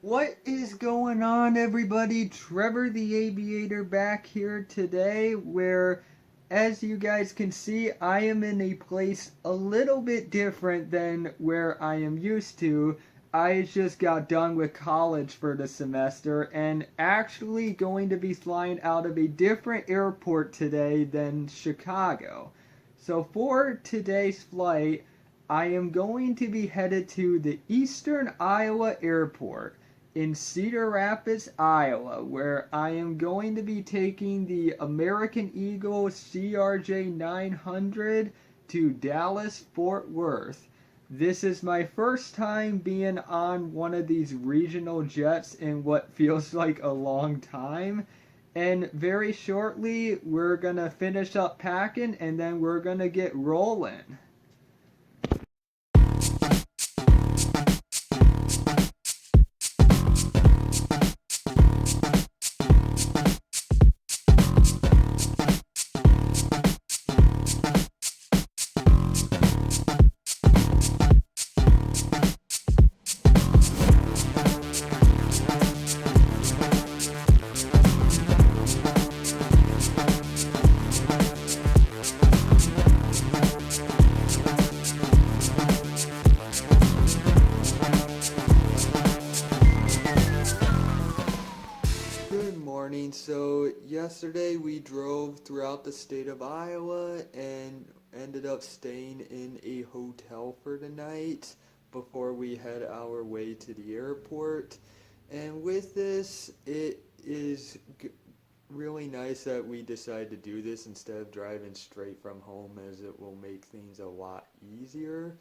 What is going on, everybody? Trevor the Aviator back here today, where, as you guys can see, I am in a place a little bit different than where I am used to. I just got done with college for the semester and actually going to be flying out of a different airport today than Chicago. So for today's flight, I am going to be headed to the Eastern Iowa Airport in Cedar Rapids, Iowa, where I am going to be taking the American Eagle CRJ-900 to Dallas Fort Worth. This is my first time being on one of these regional jets in what feels like a long time. And very shortly, we're gonna finish up packing and then we're gonna get rolling. Good morning. So yesterday we drove throughout the state of Iowa and ended up staying in a hotel for the night before we head our way to the airport. And with this, it is really nice that we decided to do this instead of driving straight from home, as it will make things a lot easier.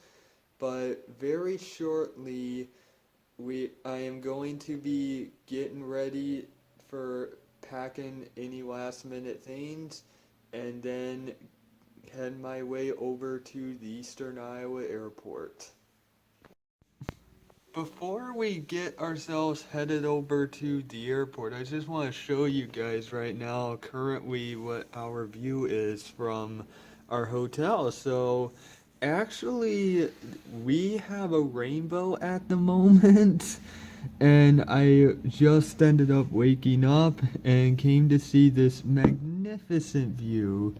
But very shortly, I am going to be getting ready for packing any last minute things and then head my way over to the Eastern Iowa Airport. Before we get ourselves headed over to the airport, I just want to show you guys right now currently what our view is from our hotel. So actually, we have a rainbow at the moment. And I just ended up waking up and came to see this magnificent view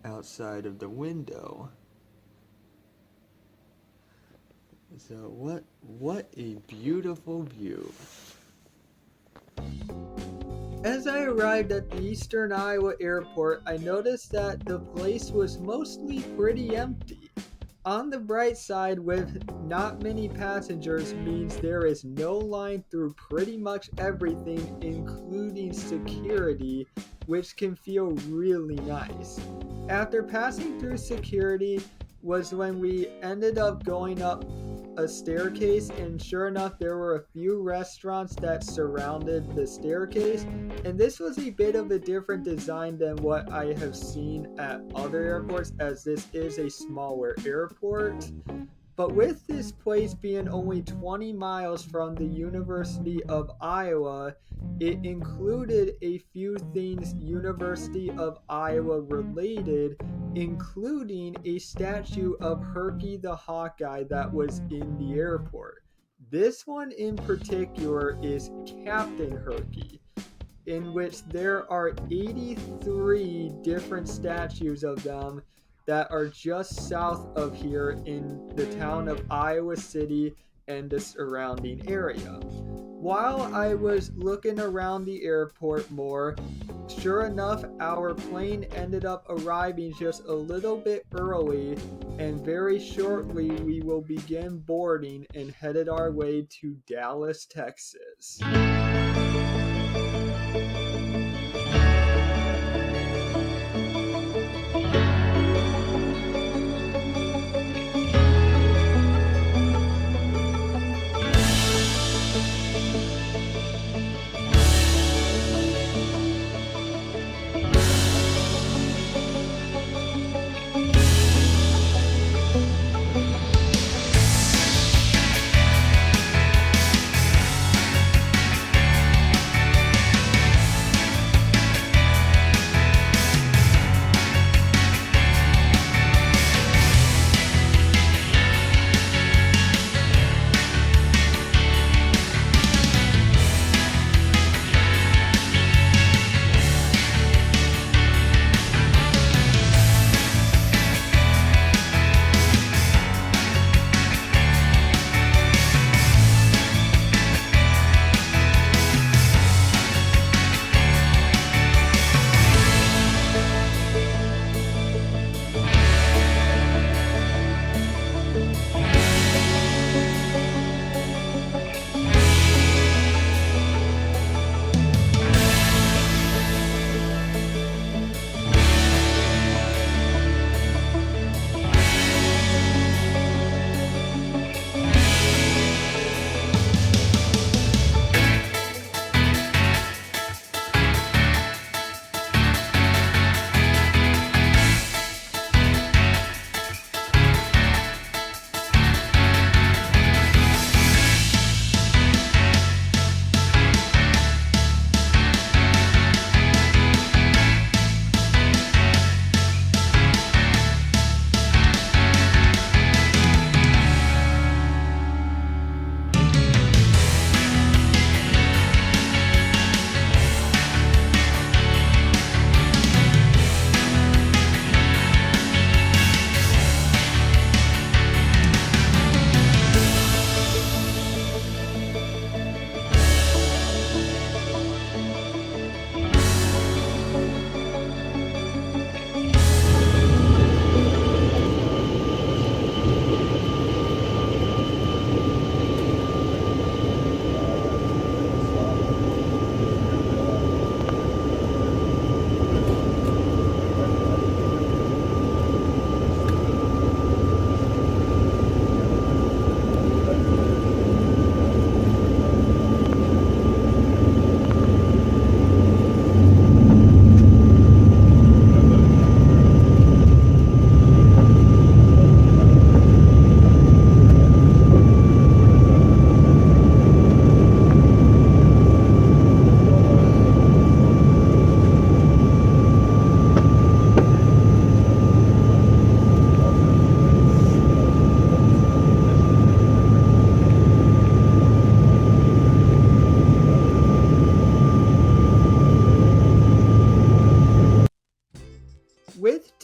outside of the window. So what a beautiful view. As I arrived at the Eastern Iowa Airport, I noticed that the place was mostly pretty empty. On the bright side, with not many passengers, means there is no line through pretty much everything, including security, which can feel really nice. After passing through security was when we ended up going up a staircase, and sure enough, there were a few restaurants that surrounded the staircase, and this was a bit of a different design than what I have seen at other airports, as this is a smaller airport. But with this place being only 20 miles from the University of Iowa, it included a few things University of Iowa related, including a statue of Herky the Hawkeye that was in the airport. This one in particular is Captain Herky, in which there are 83 different statues of them that are just south of here in the town of Iowa City and the surrounding area. While I was looking around the airport more, sure enough, our plane ended up arriving just a little bit early, and very shortly we will begin boarding and headed our way to Dallas, Texas.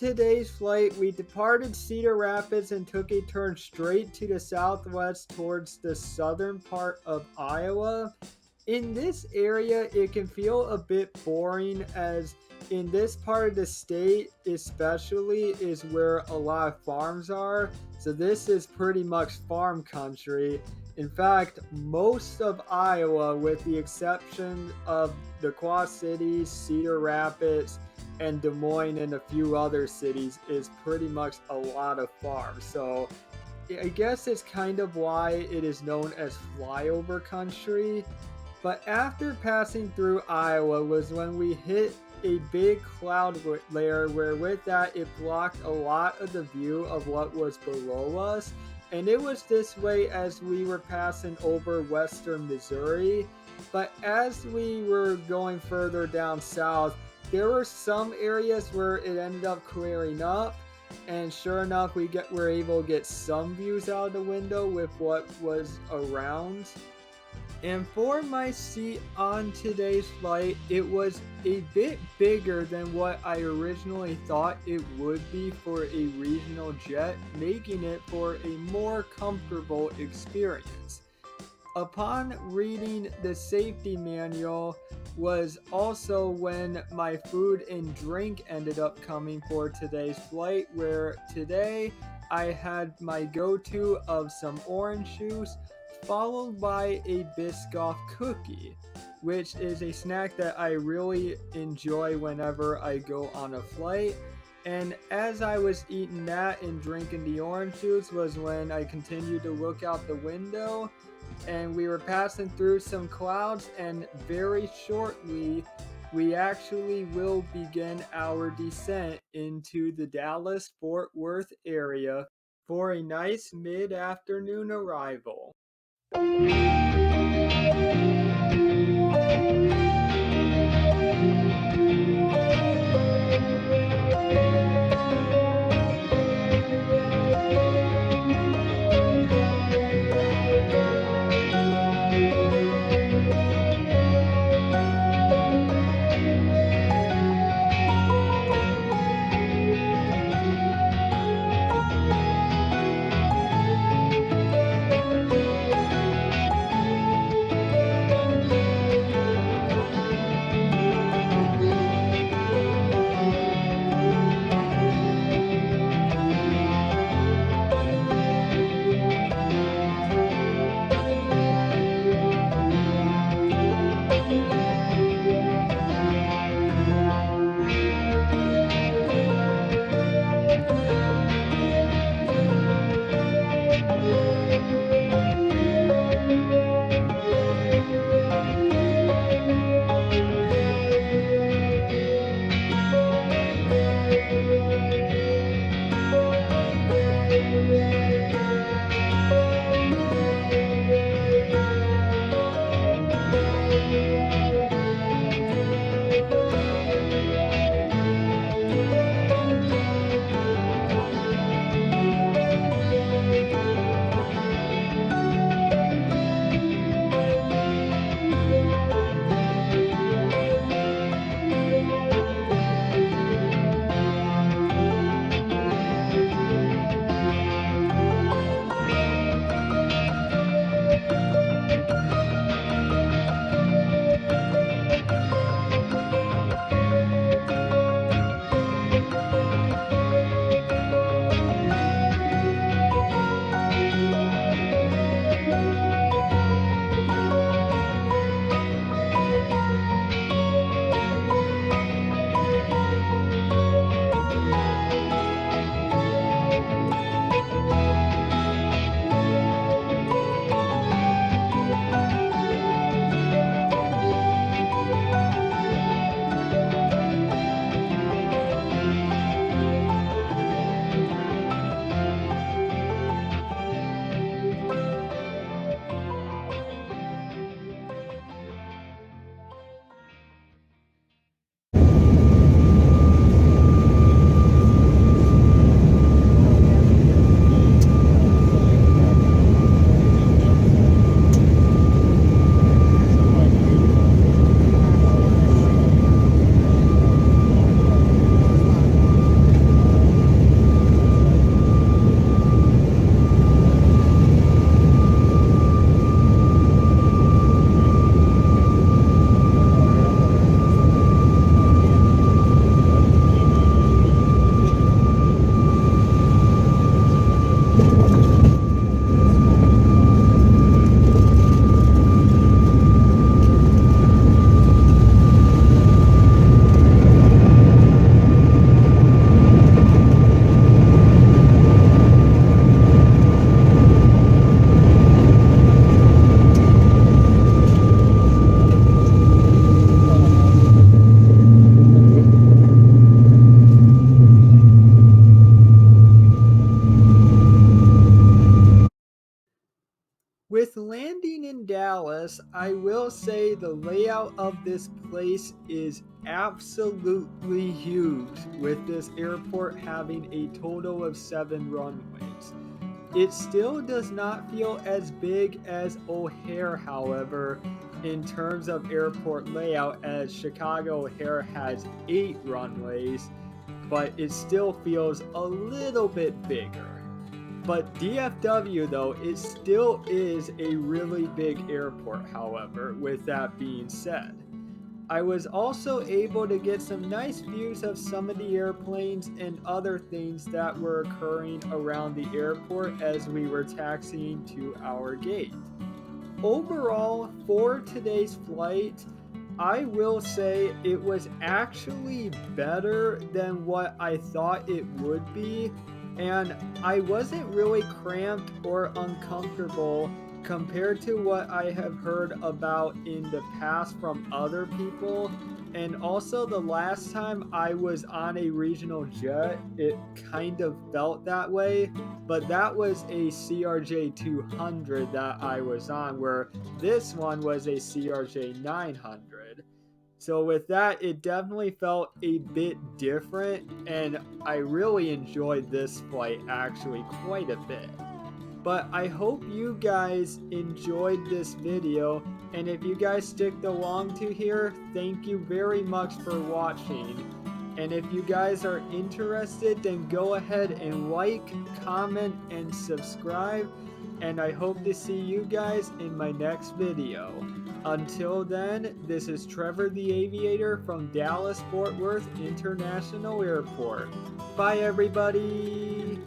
today's flight, we departed Cedar Rapids and took a turn straight to the southwest towards the southern part of Iowa. In this area, it can feel a bit boring as in this part of the state, especially, is where a lot of farms are. So this is pretty much farm country. In fact, most of Iowa, with the exception of the Quad Cities, Cedar Rapids, and Des Moines and a few other cities, is pretty much a lot of farms. So I guess it's kind of why it is known as flyover country. But after passing through Iowa was when we hit a big cloud layer where with that it blocked a lot of the view of what was below us. And it was this way as we were passing over western Missouri. But as we were going further down south, there were some areas where it ended up clearing up. And sure enough, we were able to get some views out of the window with what was around. And for my seat on today's flight, it was a bit bigger than what I originally thought it would be for a regional jet, making it for a more comfortable experience. Upon reading the safety manual was also when my food and drink ended up coming for today's flight, where today I had my go-to of some orange juice, followed by a Biscoff cookie, which is a snack that I really enjoy whenever I go on a flight. And as I was eating that and drinking the orange juice was when I continued to look out the window, and we were passing through some clouds, and very shortly we actually will begin our descent into the Dallas-Fort Worth area for a nice mid-afternoon arrival. Dallas, I will say the layout of this place is absolutely huge, with this airport having a total of 7 runways. It still does not feel as big as O'Hare, however, in terms of airport layout, as Chicago O'Hare has 8 runways, but it still feels a little bit bigger. But DFW, though, it still is a really big airport, however, with that being said. I was also able to get some nice views of some of the airplanes and other things that were occurring around the airport as we were taxiing to our gate. Overall, for today's flight, I will say it was actually better than what I thought it would be, and I wasn't really cramped or uncomfortable compared to what I have heard about in the past from other people. And also, the last time I was on a regional jet, it kind of felt that way, but that was a CRJ-200 that I was on, where this one was a CRJ-900. So with that, it definitely felt a bit different, and I really enjoyed this flight actually quite a bit. But I hope you guys enjoyed this video, and if you guys stick along to here, thank you very much for watching. And if you guys are interested, then go ahead and like, comment, and subscribe, and I hope to see you guys in my next video. Until then, this is Trevor the Aviator from Dallas Fort Worth International Airport. Bye everybody!